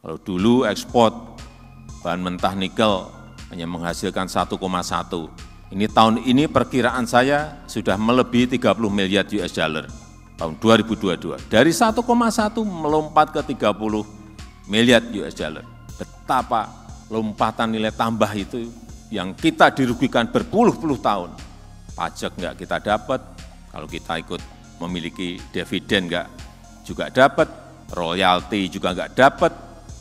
Kalau dulu ekspor bahan mentah nikel hanya menghasilkan 1,1. Ini tahun ini perkiraan saya sudah melebihi 30 miliar US dollar tahun 2022. Dari 1,1 melompat ke 30 miliar US dollar. Betapa lompatan nilai tambah itu yang kita dirugikan berpuluh-puluh tahun. Pajak enggak kita dapat, kalau kita ikut memiliki dividen enggak juga dapat, royalti juga enggak dapat,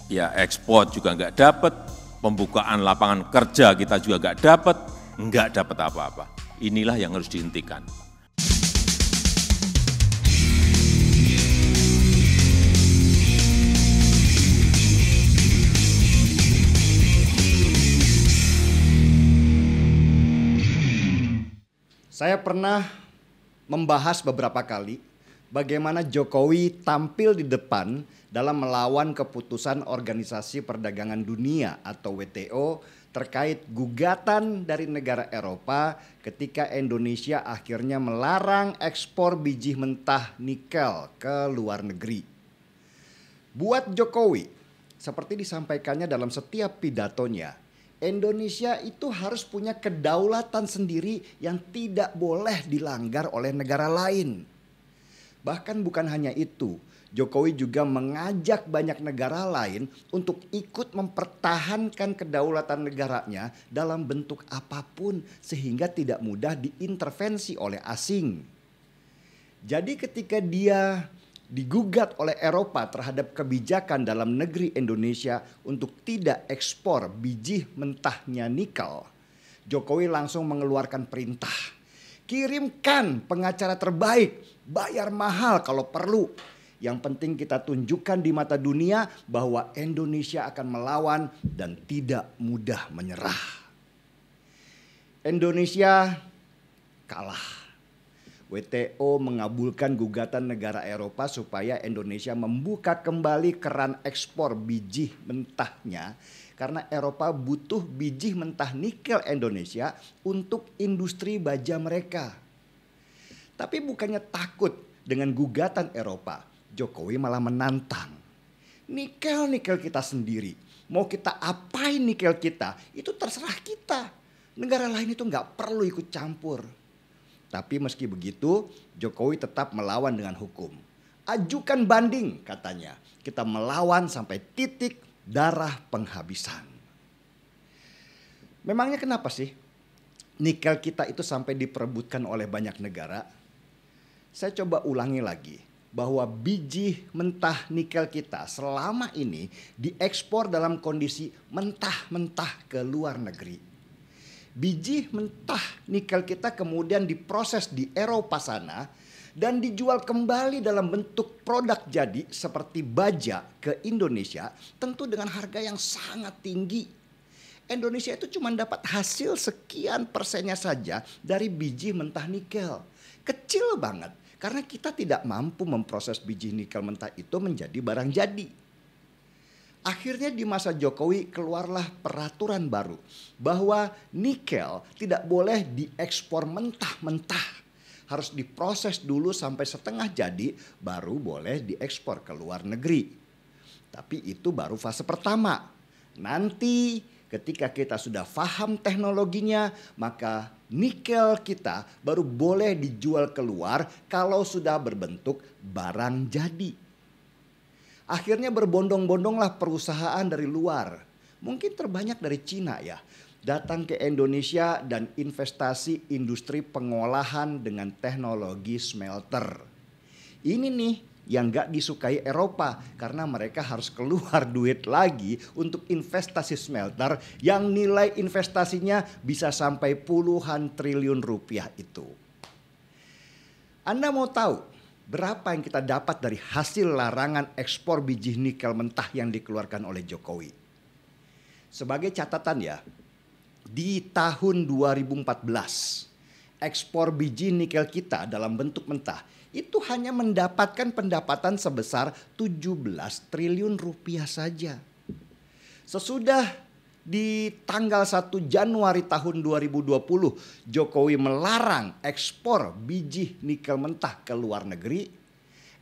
ya ekspor juga enggak dapat, pembukaan lapangan kerja kita juga enggak dapat apa-apa. Inilah yang harus dihentikan. Saya pernah membahas beberapa kali bagaimana Jokowi tampil di depan dalam melawan keputusan Organisasi Perdagangan Dunia atau WTO terkait gugatan dari negara Eropa ketika Indonesia akhirnya melarang ekspor biji mentah nikel ke luar negeri. Buat Jokowi, seperti disampaikannya dalam setiap pidatonya, Indonesia itu harus punya kedaulatan sendiri yang tidak boleh dilanggar oleh negara lain. Bahkan bukan hanya itu, Jokowi juga mengajak banyak negara lain untuk ikut mempertahankan kedaulatan negaranya dalam bentuk apapun sehingga tidak mudah diintervensi oleh asing. Jadi ketika dia digugat oleh Eropa terhadap kebijakan dalam negeri Indonesia untuk tidak ekspor biji mentahnya nikel, Jokowi langsung mengeluarkan perintah. Kirimkan pengacara terbaik, bayar mahal kalau perlu. Yang penting kita tunjukkan di mata dunia bahwa Indonesia akan melawan dan tidak mudah menyerah. Indonesia kalah. WTO mengabulkan gugatan negara Eropa supaya Indonesia membuka kembali keran ekspor biji mentahnya karena Eropa butuh biji mentah nikel Indonesia untuk industri baja mereka. Tapi bukannya takut dengan gugatan Eropa, Jokowi malah menantang. Nikel kita sendiri, mau kita apain nikel kita, itu terserah kita. Negara lain itu nggak perlu ikut campur. Tapi meski begitu, Jokowi tetap melawan dengan hukum. Ajukan banding katanya. Kita melawan sampai titik darah penghabisan. Memangnya kenapa sih nikel kita itu sampai diperebutkan oleh banyak negara? Saya coba ulangi lagi bahwa biji mentah nikel kita selama ini diekspor dalam kondisi mentah-mentah ke luar negeri. Biji mentah nikel kita kemudian diproses di Eropa sana dan dijual kembali dalam bentuk produk jadi seperti baja ke Indonesia tentu dengan harga yang sangat tinggi. Indonesia itu cuma dapat hasil sekian persennya saja dari biji mentah nikel. Kecil banget karena kita tidak mampu memproses biji nikel mentah itu menjadi barang jadi. Akhirnya di masa Jokowi keluarlah peraturan baru bahwa nikel tidak boleh diekspor mentah-mentah. Harus diproses dulu sampai setengah jadi baru boleh diekspor ke luar negeri. Tapi itu baru fase pertama. Nanti ketika kita sudah paham teknologinya maka nikel kita baru boleh dijual keluar kalau sudah berbentuk barang jadi. Akhirnya berbondong-bondonglah perusahaan dari luar, mungkin terbanyak dari Cina ya, datang ke Indonesia dan investasi industri pengolahan dengan teknologi smelter. Ini nih yang gak disukai Eropa karena mereka harus keluar duit lagi untuk investasi smelter yang nilai investasinya bisa sampai puluhan triliun rupiah itu. Anda mau tahu berapa yang kita dapat dari hasil larangan ekspor biji nikel mentah yang dikeluarkan oleh Jokowi? Sebagai catatan ya, di tahun 2014 ekspor biji nikel kita dalam bentuk mentah itu hanya mendapatkan pendapatan sebesar 17 triliun rupiah saja. Sesudah di tanggal 1 Januari tahun 2020 Jokowi melarang ekspor biji nikel mentah ke luar negeri.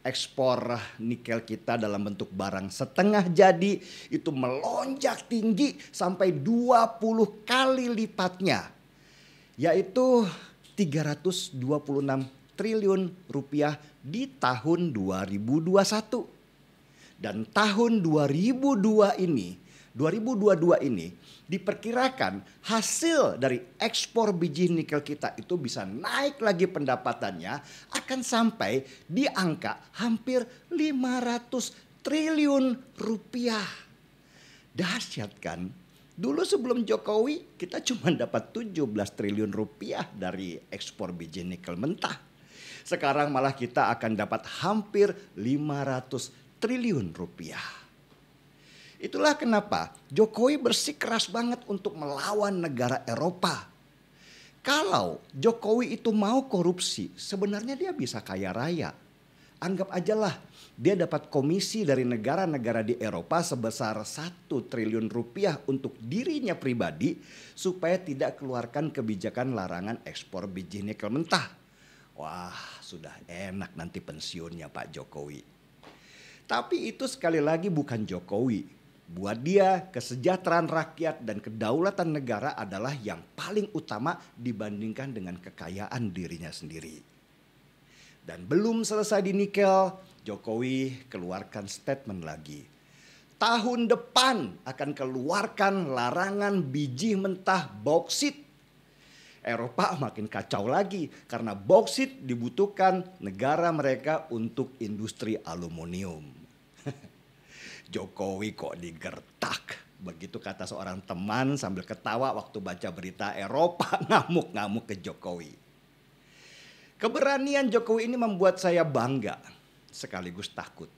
ekspor nikel kita dalam bentuk barang setengah jadi itu melonjak tinggi sampai 20 kali lipatnya, yaitu 326 triliun rupiah di tahun 2021. Dan tahun 2022 ini diperkirakan hasil dari ekspor biji nikel kita itu bisa naik lagi pendapatannya akan sampai di angka hampir 500 triliun rupiah. Dahsyat kan? Dulu sebelum Jokowi kita cuma dapat 17 triliun rupiah dari ekspor biji nikel mentah. Sekarang malah kita akan dapat hampir 500 triliun rupiah. Itulah kenapa Jokowi bersikeras banget untuk melawan negara Eropa. Kalau Jokowi itu mau korupsi, sebenarnya dia bisa kaya raya. Anggap aja lah dia dapat komisi dari negara-negara di Eropa sebesar 1 triliun rupiah untuk dirinya pribadi supaya tidak keluarkan kebijakan larangan ekspor biji nikel mentah. Wah, sudah enak nanti pensiunnya Pak Jokowi. Tapi itu sekali lagi bukan Jokowi. Buat dia, kesejahteraan rakyat dan kedaulatan negara adalah yang paling utama dibandingkan dengan kekayaan dirinya sendiri. Dan belum selesai di nikel, Jokowi keluarkan statement lagi. Tahun depan akan keluarkan larangan biji mentah bauksit. Eropa makin kacau lagi karena bauksit dibutuhkan negara mereka untuk industri aluminium. Jokowi kok digertak, begitu kata seorang teman sambil ketawa waktu baca berita Eropa ngamuk-ngamuk ke Jokowi. Keberanian Jokowi ini membuat saya bangga sekaligus takut.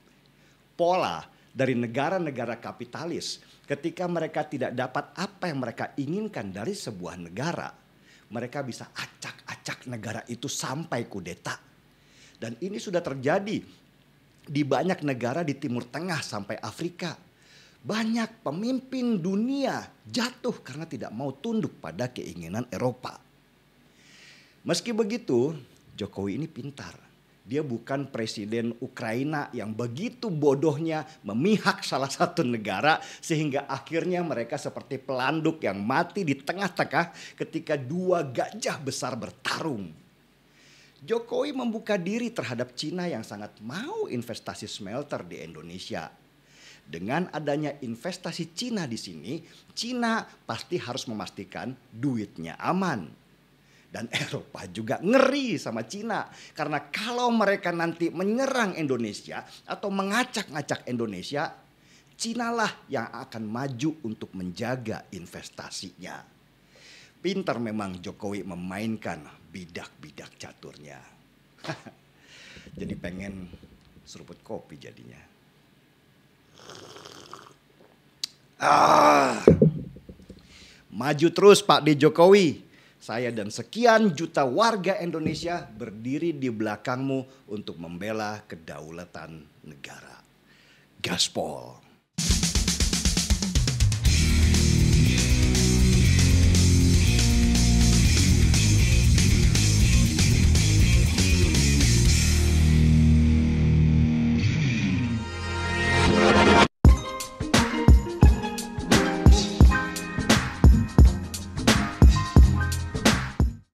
Pola dari negara-negara kapitalis ketika mereka tidak dapat apa yang mereka inginkan dari sebuah negara, mereka bisa acak-acak negara itu sampai kudeta. Dan ini sudah terjadi di banyak negara di Timur Tengah sampai Afrika. Banyak pemimpin dunia jatuh karena tidak mau tunduk pada keinginan Eropa. Meski begitu, Jokowi ini pintar. Dia bukan presiden Ukraina yang begitu bodohnya memihak salah satu negara sehingga akhirnya mereka seperti pelanduk yang mati di tengah-tengah ketika dua gajah besar bertarung. Jokowi membuka diri terhadap Cina yang sangat mau investasi smelter di Indonesia. Dengan adanya investasi Cina di sini, Cina pasti harus memastikan duitnya aman. Dan Eropa juga ngeri sama Cina. Karena kalau mereka nanti menyerang Indonesia atau mengacak-ngacak Indonesia, Cina lah yang akan maju untuk menjaga investasinya. Pintar memang Jokowi memainkan bidak-bidak caturnya. Jadi pengen seruput kopi jadinya. Maju terus Pak D. Jokowi. Saya dan sekian juta warga Indonesia berdiri di belakangmu untuk membela kedaulatan negara. Gaspol.